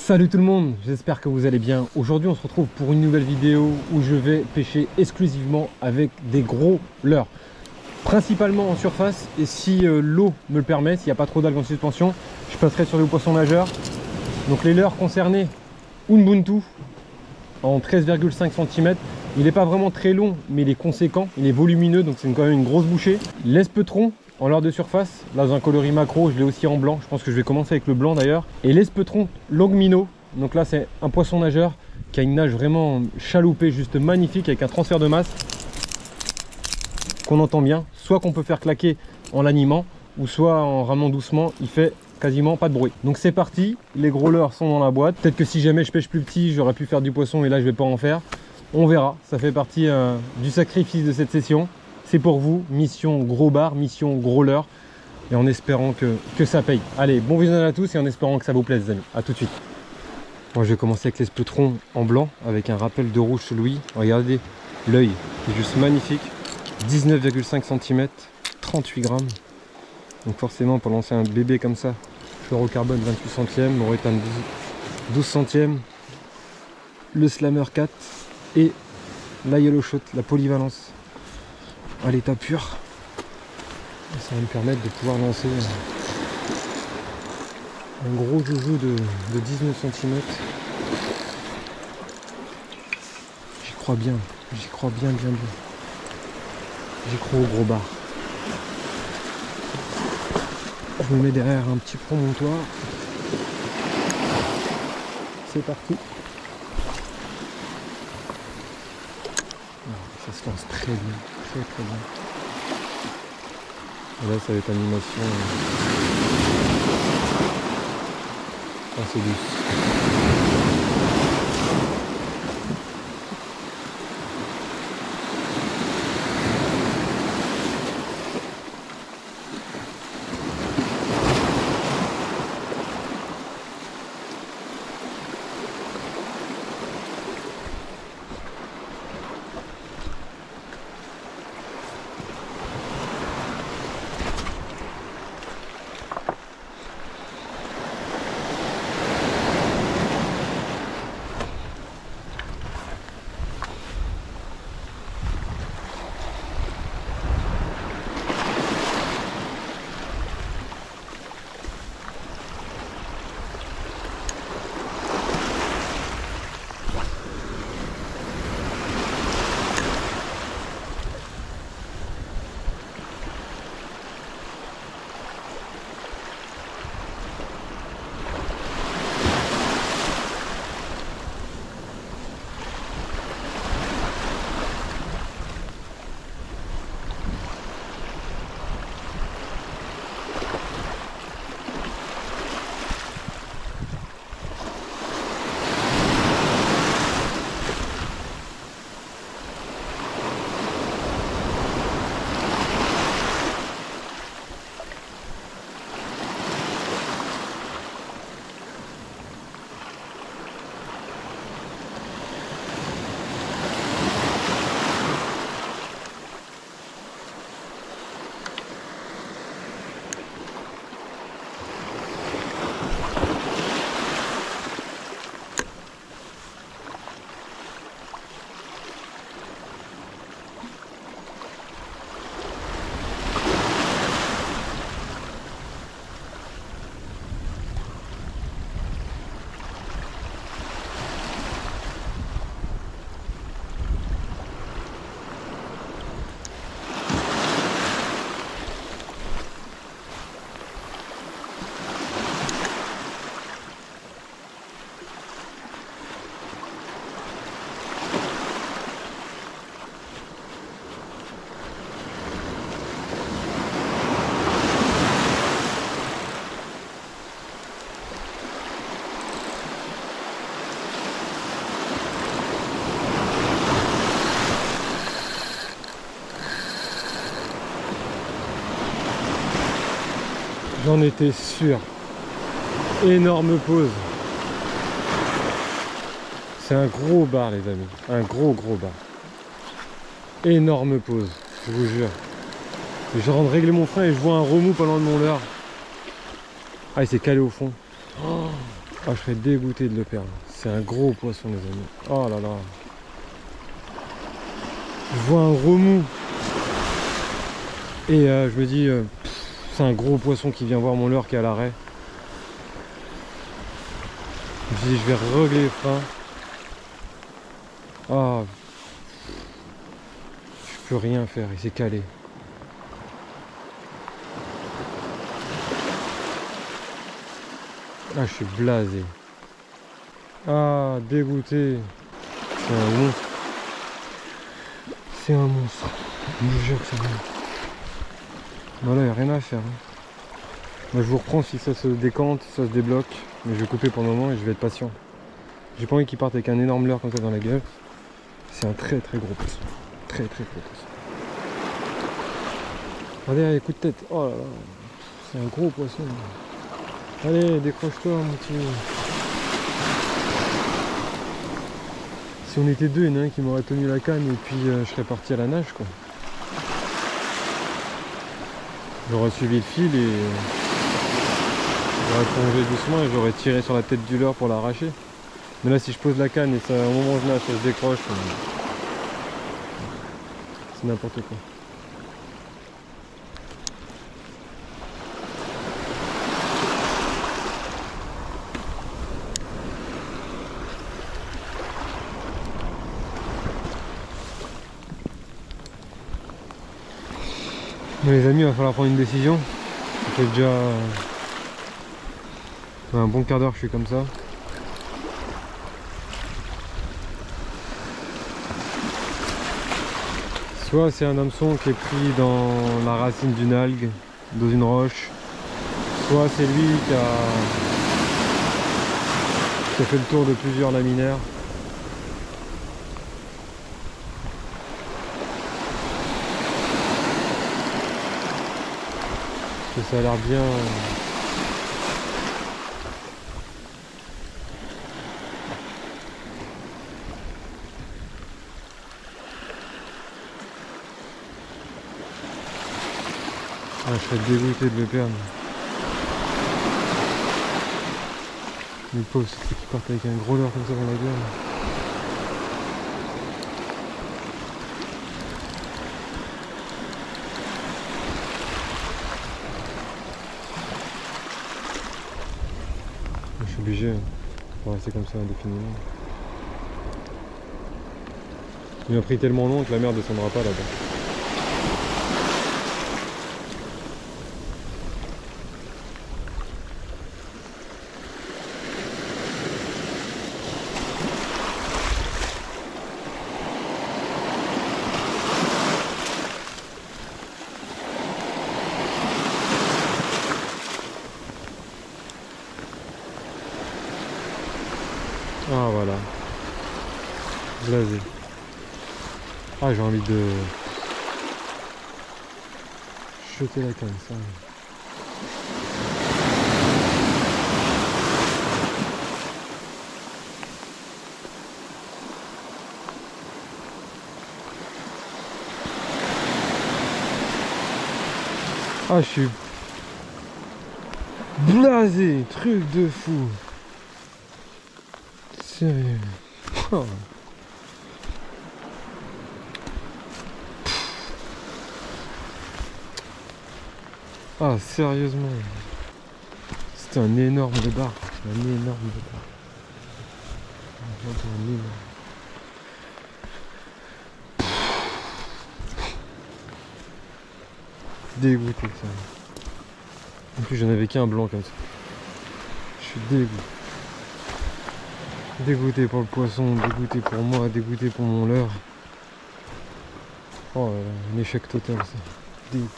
Salut tout le monde, j'espère que vous allez bien. Aujourd'hui on se retrouve pour une nouvelle vidéo où je vais pêcher exclusivement avec des gros leurres. Principalement en surface, et si l'eau me le permet, s'il n'y a pas trop d'algues en suspension, je passerai sur les poissons nageurs. Donc les leurres concernés, Ubuntu en 13,5 cm. Il n'est pas vraiment très long, mais il est conséquent, il est volumineux, donc c'est quand même une grosse bouchée. L'espetron en leurre de surface, là dans un coloris macro, je l'ai aussi en blanc. Je pense que je vais commencer avec le blanc d'ailleurs. Et l'espetron longmino, donc là c'est un poisson nageur qui a une nage vraiment chaloupée, juste magnifique, avec un transfert de masse qu'on entend bien, soit qu'on peut faire claquer en l'animant, ou soit en ramant doucement, il fait quasiment pas de bruit. Donc c'est parti, les gros leurres sont dans la boîte. Peut-être que si jamais je pêche plus petit, j'aurais pu faire du poisson et là je vais pas en faire. On verra, ça fait partie du sacrifice de cette session. C'est pour vous, mission gros bar, mission gros leurre, et en espérant que ça paye. Allez, bon visionnage à tous et en espérant que ça vous plaise les amis. À tout de suite. Moi je vais commencer avec l'espetron en blanc, avec un rappel de rouge chez Louis. Regardez, l'œil est juste magnifique. 19,5 cm, 38 grammes. Donc forcément pour lancer un bébé comme ça, fluorocarbone 28 centièmes, moréthane 12 centièmes, le slammer 4 et la yellow shot, la polyvalence à l'état pur. Et ça va me permettre de pouvoir lancer un gros joujou de 19 cm. J'y crois bien, j'y crois bien. J'y crois au gros bar. Je me mets derrière un petit promontoire. C'est parti. Ça se lance très bien, très bien. Et là ça va être animation assez douce. J'en étais sûr. Énorme pause. C'est un gros bar les amis. Un gros bar. Énorme pause, je vous jure. Je rentre régler mon frein et je vois un remous pas loin de mon leurre. Ah il s'est calé au fond. Oh, Ah, je serais dégoûté de le perdre. C'est un gros poisson, les amis. Oh là là. Je vois un remous. Et je me dis, c'est un gros poisson qui vient voir mon leurre qui est à l'arrêt. Je me dis, je vais régler les freins. Ah. Je peux rien faire, il s'est calé. Ah, je suis blasé. Ah, dégoûté. C'est un monstre. C'est un monstre. Je vous jure que c'est un monstre. Voilà, il n'y a rien à faire. Moi, je vous reprends si ça se décante, si ça se débloque. Mais je vais couper pour le moment et je vais être patient. J'ai pas envie qu'il parte avec un énorme leurre comme ça dans la gueule. C'est un très très gros poisson. Très très gros poisson. Regardez, coup de tête. Oh là là. C'est un gros poisson. Allez, décroche-toi, mon petit. Si on était deux, il y en a un qui m'aurait tenu la canne et puis je serais parti à la nage, quoi. J'aurais suivi le fil et j'aurais plongé doucement et j'aurais tiré sur la tête du leurre pour l'arracher. Mais là, si je pose la canne et ça, au moment où je nage, ça se décroche, c'est n'importe quoi. Bon, les amis, il va falloir prendre une décision. Ça fait déjà un bon quart d'heure que je suis comme ça. Soit c'est un hameçon qui est pris dans la racine d'une algue, dans une roche, soit c'est lui qui a fait le tour de plusieurs laminaires. Parce que ça a l'air bien. Ah, je serais dégoûté de le perdre. Les pauvres, c'est qui partent avec un gros leurre comme ça dans la gueule. Je suis obligé de rester comme ça indéfiniment. Il m'a pris tellement long que la mer ne descendra pas là-bas. Ah voilà. Blasé. Ah, j'ai envie de jeter la canne, ça. Ah, je suis blasé, truc de fou. Sérieux. Oh. Ah, sérieusement. C'était un énorme débarque. Un énorme débarque. Un énorme. Dégoûté ça. En plus j'en avais qu'un blanc comme ça. Je suis dégoûté. Dégoûté pour le poisson, dégoûté pour moi, dégoûté pour mon leurre. Oh là là, un échec total ça. Dégoûté.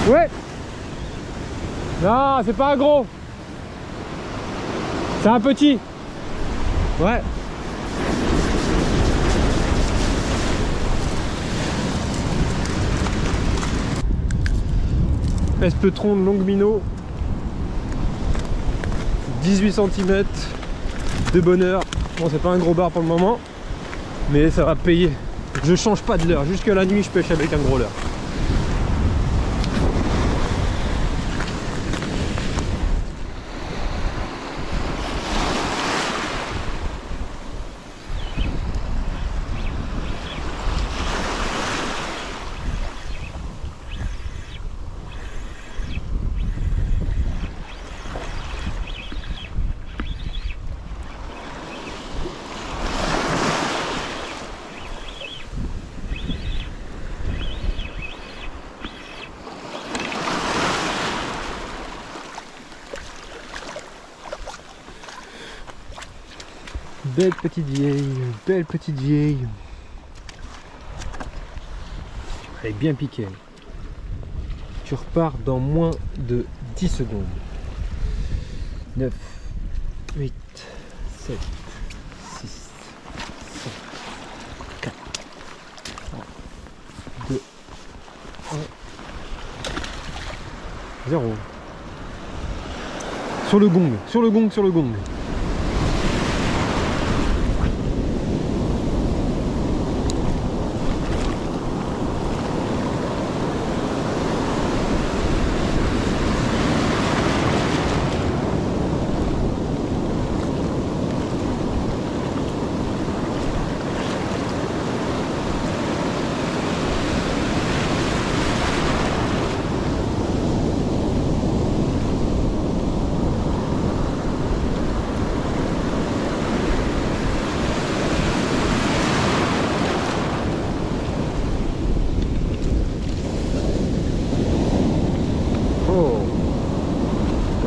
Ouais. Non, c'est pas un gros. C'est un petit. Ouais. Espetron de longue minot, 18 cm de bonheur. Bon, c'est pas un gros bar pour le moment, mais ça va payer. Je change pas de leurre, jusque la nuit je pêche avec un gros leurre. Belle petite vieille, belle petite vieille. Elle est bien piquée. Tu repars dans moins de 10 secondes. 9, 8, 7, 6, 5, 4, 3, 2, 1, 0. Sur le gong, sur le gong, sur le gong.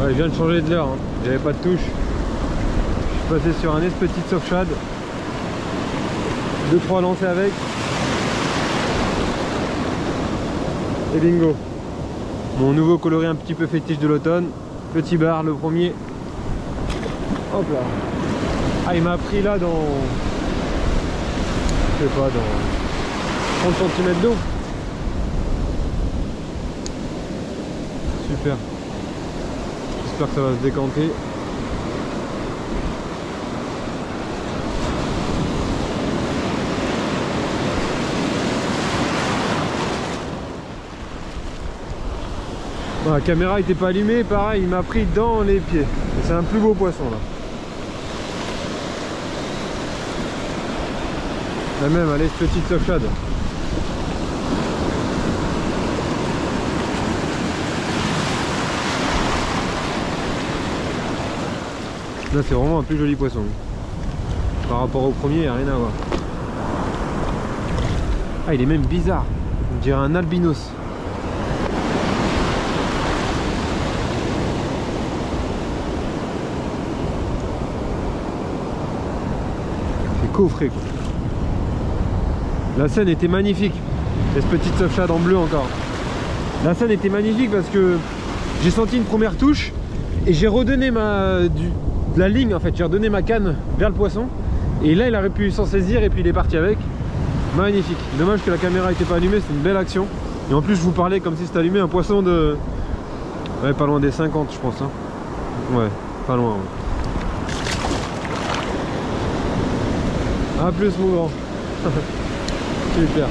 Je viens de changer de leurre, hein. J'avais pas de touche. Je suis passé sur un petite soft shad. 2-3 lancés avec. Et bingo. Mon nouveau coloris un petit peu fétiche de l'automne. Petit bar, le premier. Hop là. Ah, il m'a pris là dans... Je sais pas, dans 30 cm d'eau. Super. J'espère que ça va se décanter. Bon, la caméra n'était pas allumée, pareil, il m'a pris dans les pieds. C'est un plus beau poisson là. La même, allez, cette petite soft shad. Là c'est vraiment un plus joli poisson. Par rapport au premier, il n'y a rien à voir. Ah, il est même bizarre. On dirait un albinos. C'est coffré quoi. La scène était magnifique. Et ce petit soft shad en bleu encore. La scène était magnifique parce que j'ai senti une première touche et j'ai redonné la ligne en fait, j'ai redonné ma canne vers le poisson et là il aurait pu s'en saisir et puis il est parti avec. Magnifique. Dommage que la caméra n'était pas allumée, c'est une belle action. Et en plus je vous parlais comme si c'était allumé, un poisson de... Ouais, pas loin des 50 je pense hein. Ouais, pas loin ouais. A plus mon grand. Super.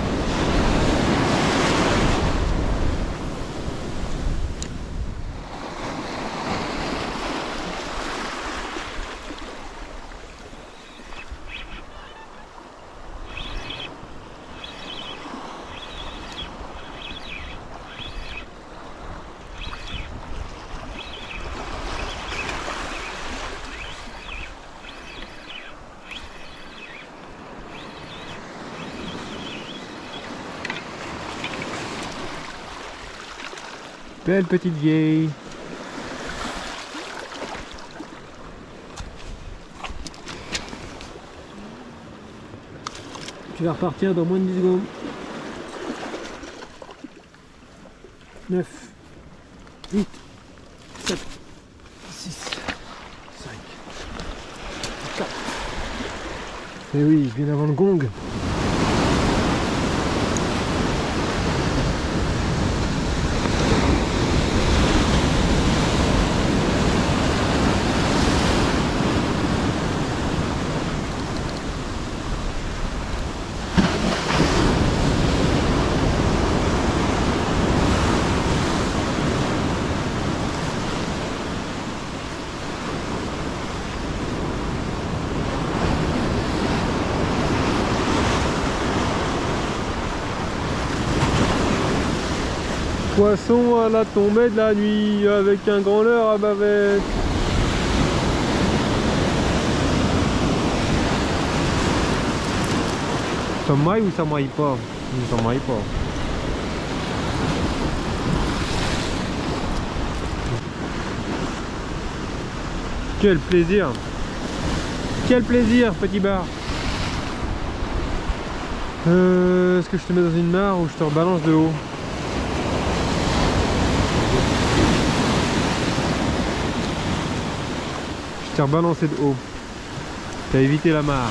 Belle petite vieille. Tu vas repartir dans moins de 10 secondes. 9, 8, 7, 6, 5, 4. Et oui, bien avant le gong. Poisson à la tombée de la nuit avec un grand leurre à bavette. Ça maille ou ça maille pas? Ça maille pas. Quel plaisir! Quel plaisir, petit bar! Est-ce que je te mets dans une mare ou je te rebalance de haut? Je t'ai rebalancé de haut. T'as évité la mare.